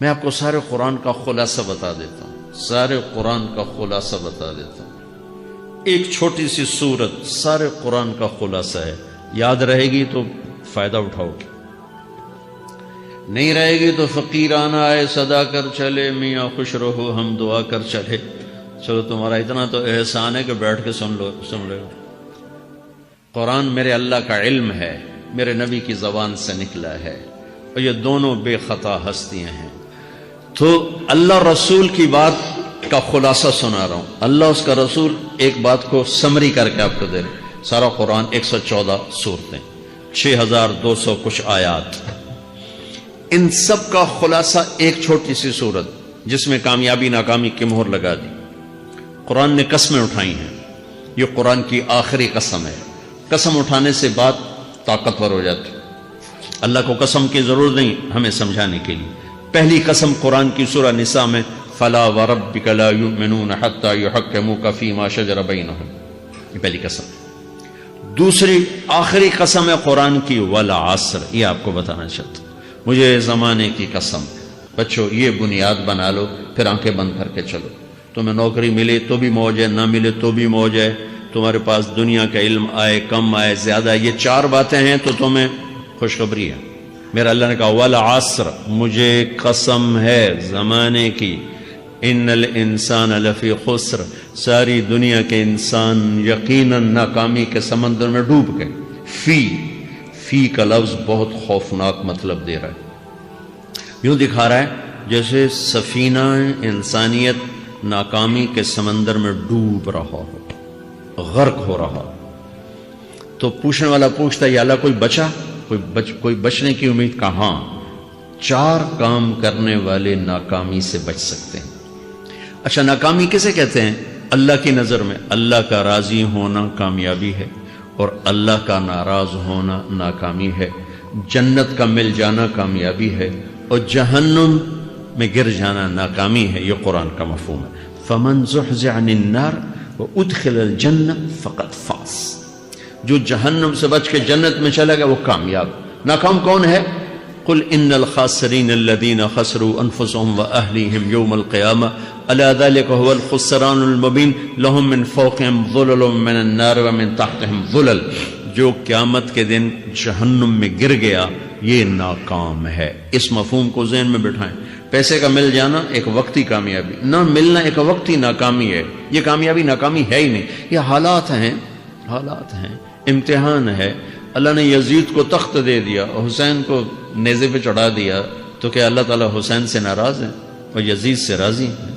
میں آپ کو سارے قرآن کا خلاصہ بتا دیتا ہوں، سارے قرآن کا خلاصہ بتا دیتا ہوں۔ ایک چھوٹی سی سورت سارے قرآن کا خلاصہ ہے، یاد رہے گی تو فائدہ اٹھاؤ گے، نہیں رہے گی تو فقیرانہ آئے صدا کر چلے، میاں خوش رہو ہم دعا کر چلے۔ چلو تمہارا اتنا تو احسان ہے کہ بیٹھ کے سن لو۔ قرآن میرے اللہ کا علم ہے، میرے نبی کی زبان سے نکلا ہے، اور یہ دونوں بے خطا ہستیاں ہیں۔ تو اللہ رسول کی بات کا خلاصہ سنا رہا ہوں، اللہ اس کا رسول ایک بات کو سمری کر کے آپ کو دے رہے۔ سارا قرآن 114 سورتیں، 6200 کچھ آیات، ان سب کا خلاصہ ایک چھوٹی سی سورت جس میں کامیابی ناکامی کی مہر لگا دی۔ قرآن نے قسمیں اٹھائی ہیں، یہ قرآن کی آخری قسم ہے۔ قسم اٹھانے سے بات طاقتور ہو جاتی، اللہ کو قسم کی ضرورت نہیں ہمیں سمجھانے کے لیے۔ پہلی قسم قرآن کی سورہ نساء میں فلا وربک لا یؤمنون حتی یحکموک فیما شجر بینہم، یہ پہلی قسم۔ دوسری آخری قسم ہے قرآن کی والعصر، یہ آپ کو بتانا چاہتا ہوں، مجھے زمانے کی قسم۔ بچوں یہ بنیاد بنا لو، پھر آنکھیں بند کر کے چلو۔ تمہیں نوکری ملے تو بھی موج ہے، نہ ملے تو بھی موج ہے، تمہارے پاس دنیا کا علم آئے کم آئے زیادہ، یہ چار باتیں ہیں تو تمہیں خوشخبری ہے۔ میرا اللہ نے کہا والعصر، مجھے قسم ہے زمانے کی، ان الانسان لفی خسر، ساری دنیا کے انسان یقیناً ناکامی کے سمندر میں ڈوب گئے۔ فی کا لفظ بہت خوفناک مطلب دے رہا ہے، یوں دکھا رہا ہے جیسے سفینہ انسانیت ناکامی کے سمندر میں ڈوب رہا ہو، غرق ہو رہا ہو۔ تو پوچھنے والا پوچھتا ہے یا اللہ کوئی بچا، کوئی بچنے کی امید؟ کہاں؟ چار کام کرنے والے ناکامی سے بچ سکتے ہیں۔ اچھا ناکامی کسے کہتے ہیں؟ اللہ کی نظر میں اللہ کا راضی ہونا کامیابی ہے، اور اللہ کا ناراض ہونا ناکامی ہے۔ جنت کا مل جانا کامیابی ہے، اور جہنم میں گر جانا ناکامی ہے۔ یہ قرآن کا مفہوم ہے۔ فمن زحزح عن النار وادخل الجنہ فقد فاز، جو جہنم سے بچ کے جنت میں چلا گیا وہ کامیاب۔ ناکام کون ہے؟ قل ان الخاسرین الذین خسروا انفسهم واہلیہم یوم القیامہ الا ذلک هو الخسران المبین لهم من فوقهم ظلل من النار ومن تحتهم ظلل، جو قیامت کے دن جہنم میں گر گیا یہ ناکام ہے۔ اس مفہوم کو ذہن میں بٹھائیں۔ پیسے کا مل جانا ایک وقتی کامیابی، نہ ملنا ایک وقتی ناکامی ہے۔ یہ کامیابی ناکامی ہے ہی نہیں، یہ حالات ہیں، حالات ہیں، امتحان ہے۔ اللہ نے یزید کو تخت دے دیا اور حسین کو نیزے پہ چڑھا دیا، تو کیا اللہ تعالیٰ حسین سے ناراض ہے اور یزید سے راضی ہے؟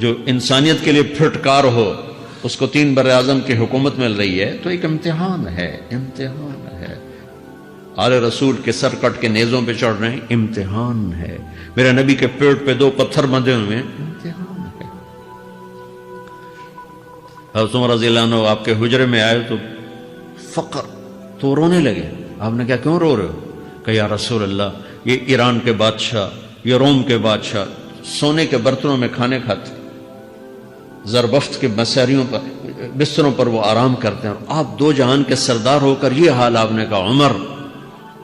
جو انسانیت کے لیے پھٹکار ہو اس کو 3 بر اعظم کی حکومت مل رہی ہے تو ایک امتحان ہے، امتحان ہے۔ آل رسول کے سر کٹ کے نیزوں پہ چڑھ رہے ہیں، امتحان ہے۔ میرے نبی کے پیٹ پہ 2 پتھر بندھے ہوئے ہیں، امتحان ہے۔ حضرت عمر رضی اللہ عنہ آپ کے حجرے میں آئے تو فقر، تو رونے لگے۔ آپ نے کہا کیوں رو رہے ہو؟ کہ یا رسول اللہ یہ ایران کے بادشاہ، یہ روم کے بادشاہ سونے کے برتنوں میں کھانے کھاتے، زربفت کے مساریوں پر، بستروں پر وہ آرام کرتے ہیں، اور آپ 2 جہان کے سردار ہو کر یہ حال۔ آپ نے کہا عمر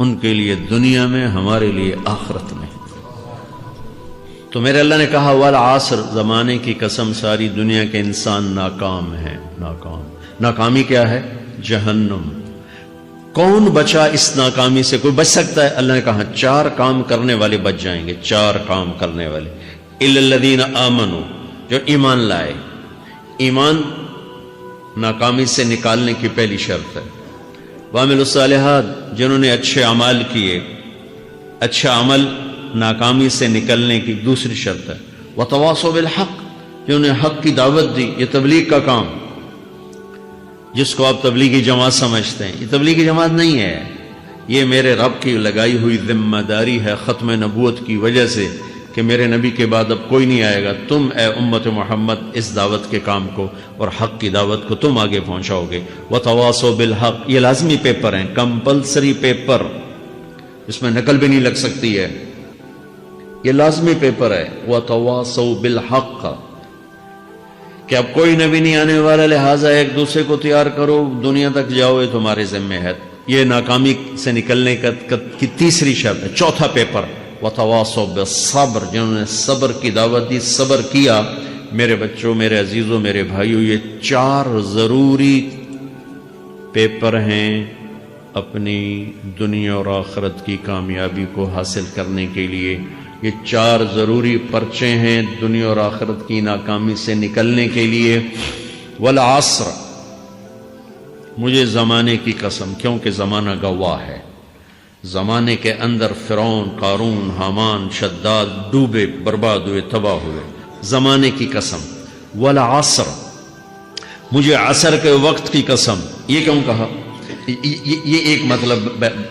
ان کے لیے دنیا میں، ہمارے لیے آخرت میں۔ تو میرے اللہ نے کہا والعصر، زمانے کی قسم ساری دنیا کے انسان ناکام ہیں، ناکام۔ ناکامی کیا ہے؟ جہنم۔ کون بچا اس ناکامی سے؟ کوئی بچ سکتا ہے؟ اللہ نے کہا 4 کام کرنے والے بچ جائیں گے، 4 کام کرنے والے۔ الا الذین آمنوا، جو ایمان لائے۔ ایمان ناکامی سے نکالنے کی پہلی شرط ہے۔ وعملوا الصالحات، جنہوں نے اچھے اعمال کیے، اچھا عمل ناکامی سے نکلنے کی دوسری شرط ہے۔ وتواصوا بالحق، جنہوں نے حق کی دعوت دی، یہ تبلیغ کا کام، جس کو آپ تبلیغی جماعت سمجھتے ہیں، یہ تبلیغی جماعت نہیں ہے، یہ میرے رب کی لگائی ہوئی ذمہ داری ہے ختم نبوت کی وجہ سے، کہ میرے نبی کے بعد اب کوئی نہیں آئے گا، تم اے امت محمد اس دعوت کے کام کو اور حق کی دعوت کو تم آگے پہنچاؤ گے۔ وتواصوا بالحق، یہ لازمی پیپر ہیں، کمپلسری پیپر، اس میں نقل بھی نہیں لگ سکتی ہے، یہ لازمی پیپر ہے۔ وتواصوا بالحق، کہ اب کوئی نبی نہیں آنے والا، لہٰذا ایک دوسرے کو تیار کرو، دنیا تک جاؤ، یہ تمہارے ذمہ ہے۔ یہ ناکامی سے نکلنے کی تیسری شرط ہے۔ چوتھا پیپر وتواصوا بالصبر، جنہوں نے صبر کی دعوت دی، صبر کیا۔ میرے بچوں، میرے عزیزوں، میرے بھائیوں، یہ 4 ضروری پیپر ہیں اپنی دنیا اور آخرت کی کامیابی کو حاصل کرنے کے لیے۔ یہ 4 ضروری پرچے ہیں دنیا اور آخرت کی ناکامی سے نکلنے کے لیے۔ والعصر، مجھے زمانے کی قسم، کیونکہ زمانہ گواہ ہے۔ زمانے کے اندر فرعون، قارون، حامان، شداد ڈوبے، برباد ہوئے، تباہ ہوئے۔ زمانے کی قسم۔ والعصر، مجھے عصر کے وقت کی قسم۔ یہ کیوں کہا؟ یہ ایک مطلب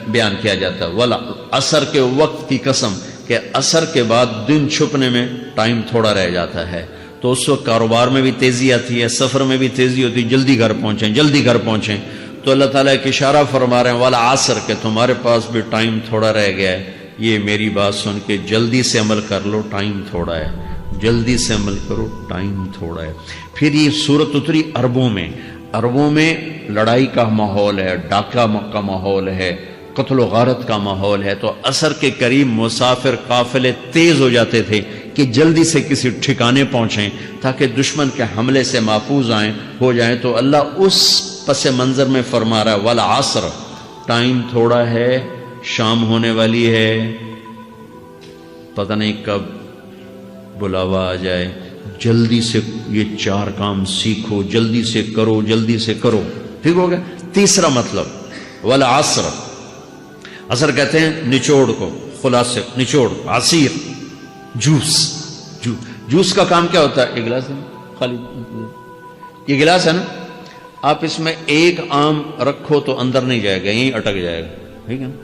بیان کیا جاتا ہے، والعصر کے وقت کی قسم، کہ عصر کے بعد دن چھپنے میں ٹائم تھوڑا رہ جاتا ہے، تو اس وقت کاروبار میں بھی تیزی آتی ہے، سفر میں بھی تیزی ہوتی ہے، جلدی گھر پہنچیں، جلدی گھر پہنچیں۔ تو اللہ تعالیٰ ایک اشارہ فرما رہے ہیں والعصر، کہ تمہارے پاس بھی ٹائم تھوڑا رہ گیا ہے، یہ میری بات سن کے جلدی سے عمل کر لو، ٹائم تھوڑا ہے، جلدی سے عمل کرو، ٹائم تھوڑا ہے۔ پھر یہ سورت اتری عربوں میں، عربوں میں لڑائی کا ماحول ہے، ڈاکہ کا ماحول ہے، قتل و غارت کا ماحول ہے، تو عصر کے قریب مسافر قافلے تیز ہو جاتے تھے کہ جلدی سے کسی ٹھکانے پہنچیں تاکہ دشمن کے حملے سے محفوظ ہو جائیں۔ تو اللہ اس پس منظر میں فرما رہا ہے والعصر، ٹائم تھوڑا ہے، شام ہونے والی ہے، پتہ نہیں کب بلاوا آ جائے، جلدی سے یہ 4 کام سیکھو، جلدی سے کرو، جلدی سے کرو۔ ٹھیک ہو گیا؟ تیسرا مطلب والعصر، عصر کہتے ہیں نچوڑ کو، خلاصے، نچوڑ، عصیر، جوس کا کام کیا ہوتا ہے؟ یہ گلاس ہے خالی، یہ گلاس ہے نا، آپ اس میں 1 آم رکھو تو اندر نہیں جائے گا، یہیں اٹک جائے گا، ٹھیک ہے نا؟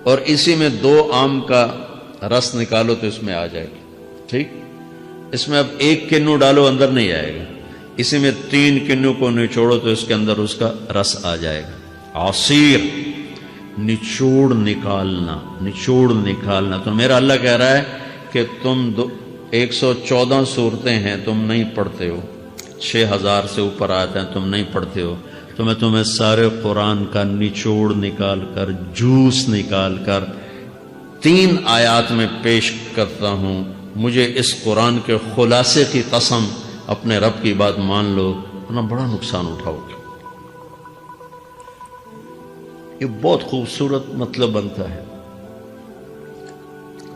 اور اسی میں 2 آم کا رس نکالو تو اس میں آ جائے گا، ٹھیک؟ اس میں اب 1 کنو ڈالو، اندر نہیں آئے گا، اسی میں 3 کنو کو نچوڑو تو اس کے اندر اس کا رس آ جائے گا۔ عصیر، نچوڑ نکالنا، نچوڑ نکالنا۔ تو میرا اللہ کہہ رہا ہے کہ تم 114 صورتیں ہیں تم نہیں پڑھتے ہو، 6000 سے اوپر آتے ہیں تم نہیں پڑھتے ہو، تو میں تمہیں سارے قرآن کا نچوڑ نکال کر، جوس نکال کر 3 آیات میں پیش کرتا ہوں۔ مجھے اس قرآن کے خلاصے کی قسم، اپنے رب کی بات مان لو، ورنہ بڑا نقصان اٹھاؤ گے۔ یہ بہت خوبصورت مطلب بنتا ہے۔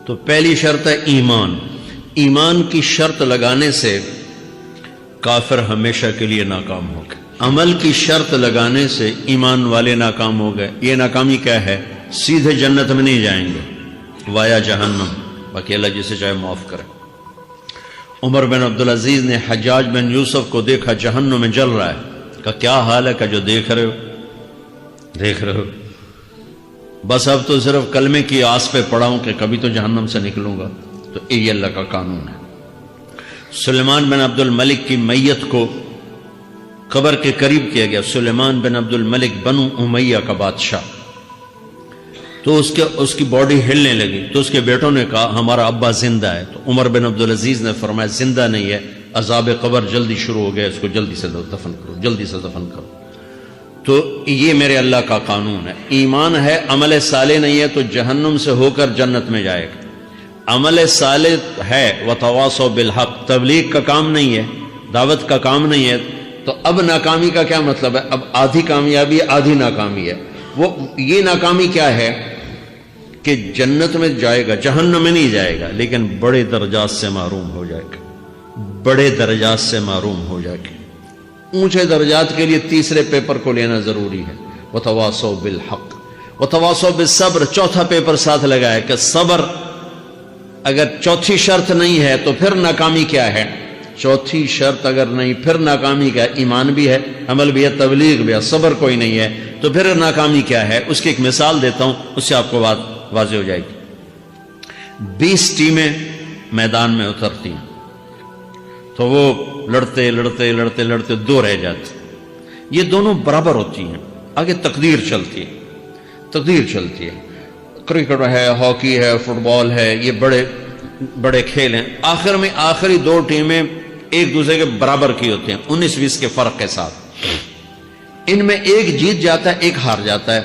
تو پہلی شرط ہے ایمان۔ ایمان کی شرط لگانے سے کافر ہمیشہ کے لیے ناکام ہو گئے، عمل کی شرط لگانے سے ایمان والے ناکام ہو گئے۔ یہ ناکامی کیا ہے؟ سیدھے جنت میں نہیں جائیں گے، وایا جہنم، باقی اللہ جسے چاہے معاف کرے۔ عمر بن عبدالعزیز نے حجاج بن یوسف کو دیکھا جہنم میں جل رہا ہے، کہا کیا حال ہے؟ کہ جو دیکھ رہے ہو، بس اب تو صرف کلمے کی آس پہ پڑا ہوں کہ کبھی تو جہنم سے نکلوں گا۔ تو یہ اللہ کا قانون ہے۔ سلیمان بن عبد الملک کی میت کو قبر کے قریب کیا گیا، سلیمان بن عبد الملک بنو امیہ کا بادشاہ، تو اس کی باڈی ہلنے لگی، تو اس کے بیٹوں نے کہا ہمارا ابا زندہ ہے۔ تو عمر بن عبدالعزیز نے فرمایا زندہ نہیں ہے، عذاب قبر جلدی شروع ہو گیا، اس کو جلدی سے دفن کرو، جلدی سے دفن کرو۔ تو یہ میرے اللہ کا قانون ہے۔ ایمان ہے، عمل صالح نہیں ہے تو جہنم سے ہو کر جنت میں جائے گا۔ عمل صالح ہے، وتواصوا بالحق، تبلیغ کا کام نہیں ہے، دعوت کا کام نہیں ہے، تو اب ناکامی کا کیا مطلب ہے؟ اب آدھی کامیابی ہے، آدھی ناکامی ہے۔ وہ یہ ناکامی کیا ہے کہ جنت میں جائے گا، جہنم میں نہیں جائے گا، لیکن بڑے درجات سے محروم ہو جائے گا، بڑے درجات سے محروم ہو جائے گا۔ اونچے درجات کے لیے تیسرے پیپر کو لینا ضروری ہے، وتواصوا بالحق وتواصوا بالصبر۔ چوتھا پیپر ساتھ لگایا کہ صبر، اگر چوتھی شرط نہیں ہے تو پھر ناکامی کیا ہے؟ چوتھی شرط اگر نہیں، پھر ناکامی کیا ہے؟ ایمان بھی ہے، عمل بھی ہے، تبلیغ بھی ہے، صبر کوئی نہیں ہے، تو پھر ناکامی کیا ہے؟ اس کی ایک مثال دیتا ہوں، اس سے آپ کو بات واضح ہو جائے گی۔ 20 ٹیمیں میدان میں اترتی ہیں، تو وہ لڑتے لڑتے لڑتے لڑتے 2 رہ جاتے، یہ دونوں برابر ہوتی ہیں، آگے تقدیر چلتی ہے، تقدیر چلتی ہے۔ کرکٹ ہے، ہاکی ہے، فٹ بال ہے، یہ بڑے بڑے کھیل ہیں۔ آخر میں آخری 2 ٹیمیں ایک دوسرے کے برابر کی ہوتی ہیں، 19-20 کے فرق کے ساتھ۔ ان میں ایک جیت جاتا ہے، ایک ہار جاتا ہے۔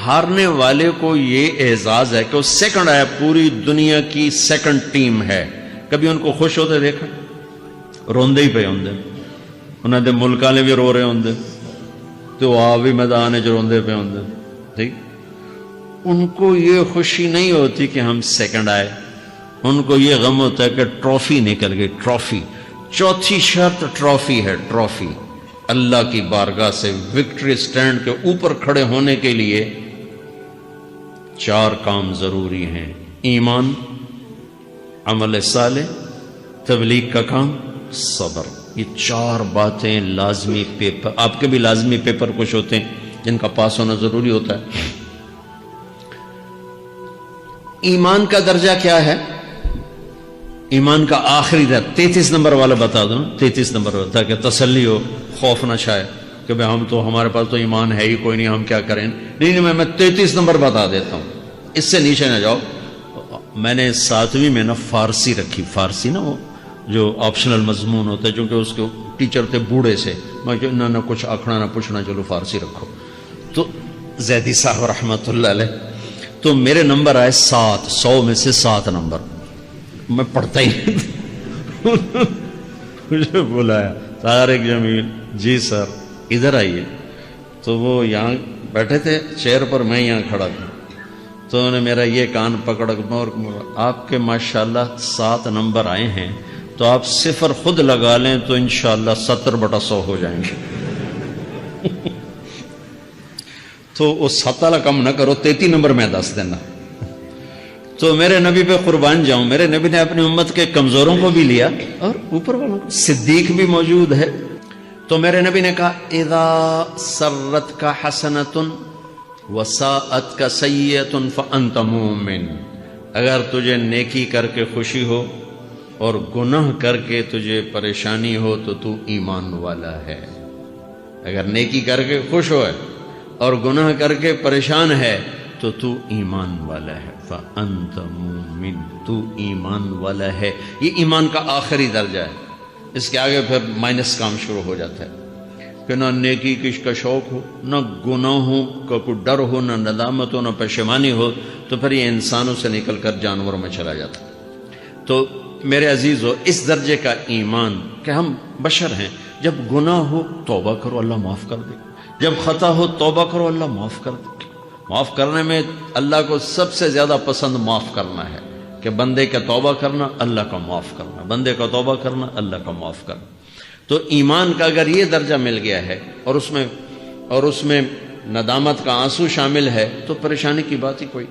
ہارنے والے کو یہ اعزاز ہے کہ وہ سیکنڈ آیا، پوری دنیا کی سیکنڈ ٹیم ہے. کبھی ان کو خوش ہوتے دیکھا؟ روندے ہی پہ ہوندے، انہوں نے ملک والے بھی رو رہے ہوندے تو آ بھی میدان جو روندے پہ ہوندے. ٹھیک، ان کو یہ خوشی نہیں ہوتی کہ ہم سیکنڈ آئے، ان کو یہ غم ہوتا ہے کہ ٹرافی نکل گئی. ٹرافی، چوتھی شرط ٹرافی ہے. ٹرافی اللہ کی بارگاہ سے وکٹری سٹینڈ کے اوپر کھڑے ہونے کے لیے 4 کام ضروری ہیں: ایمان، عمل صالح، تبلیغ کا کام، صبر. یہ 4 باتیں لازمی پیپر، آپ کے بھی لازمی پیپر کچھ ہوتے ہیں جن کا پاس ہونا ضروری ہوتا ہے. ایمان کا درجہ کیا ہے؟ ایمان کا آخری درجہ 33 نمبر والا بتا دوں. 33 نمبر والا، تاکہ تسلی ہو، خوف نہ چھائے کہ بھئی ہم تو، ہمارے پاس تو ایمان ہے ہی کوئی نہیں، ہم کیا کریں. نہیں، میں 33 نمبر بتا دیتا ہوں، اس سے نیچے نہ جاؤ. میں نے 7ویں میں نا فارسی رکھی. فارسی نا وہ جو آپشنل مضمون ہوتا ہے، چونکہ اس کے ٹیچر تھے بوڑھے سے، میں کہ نہ کچھ آکھنا نہ پوچھنا، چلو فارسی رکھو. تو زیدی صاحب رحمۃ اللہ علیہ، تو میرے نمبر آئے 7، 100 میں سے 7 نمبر. میں پڑھتا ہی مجھے بلایا طارق جمیل، جی سر ادھر آئیے. تو وہ یہاں بیٹھے تھے چیئر پر، میں یہاں کھڑا تھا. تو انہوں نے میرا یہ کان پکڑ، اور آپ کے ماشاءاللہ 7 نمبر آئے ہیں، تو آپ 0 خود لگا لیں تو انشاءاللہ 70/100 ہو جائیں گے. تو وہ 7 والا کم نہ کرو، 33 نمبر میں 10 دینا. تو میرے نبی پہ قربان جاؤں، میرے نبی نے اپنی امت کے کمزوروں کو بھی لیا اور اوپر والوں کو. صدیق بھی موجود ہے. تو میرے نبی نے کہا اذا سرت کا حسنۃ وساءت کا سیئۃ فانت مومن. اگر تجھے نیکی کر کے خوشی ہو اور گناہ کر کے تجھے پریشانی ہو تو تو ایمان والا ہے. اگر نیکی کر کے خوش ہو اور گناہ کر کے پریشان ہے تو تو ایمان والا ہے. فانت مومن، تو ایمان والا ہے. یہ ایمان کا آخری درجہ ہے. اس کے آگے پھر مائنس کام شروع ہو جاتا ہے کہ نہ نیکی کا شوق ہو، نہ گناہوں کا کوئی ڈر ہو، نہ ندامت ہو، نہ پشیمانی ہو، تو پھر یہ انسانوں سے نکل کر جانوروں میں چلا جاتا. تو میرے عزیزو، اس درجے کا ایمان کہ ہم بشر ہیں، جب گناہ ہو توبہ کرو، اللہ معاف کر دے. جب خطا ہو توبہ کرو، اللہ معاف کر دے. معاف کرنے میں اللہ کو سب سے زیادہ پسند معاف کرنا ہے، کہ بندے کا توبہ کرنا، اللہ کا معاف کرنا، بندے کا توبہ کرنا، اللہ کا معاف کرنا. تو ایمان کا اگر یہ درجہ مل گیا ہے اور اس میں ندامت کا آنسو شامل ہے تو پریشانی کی بات ہی کوئی.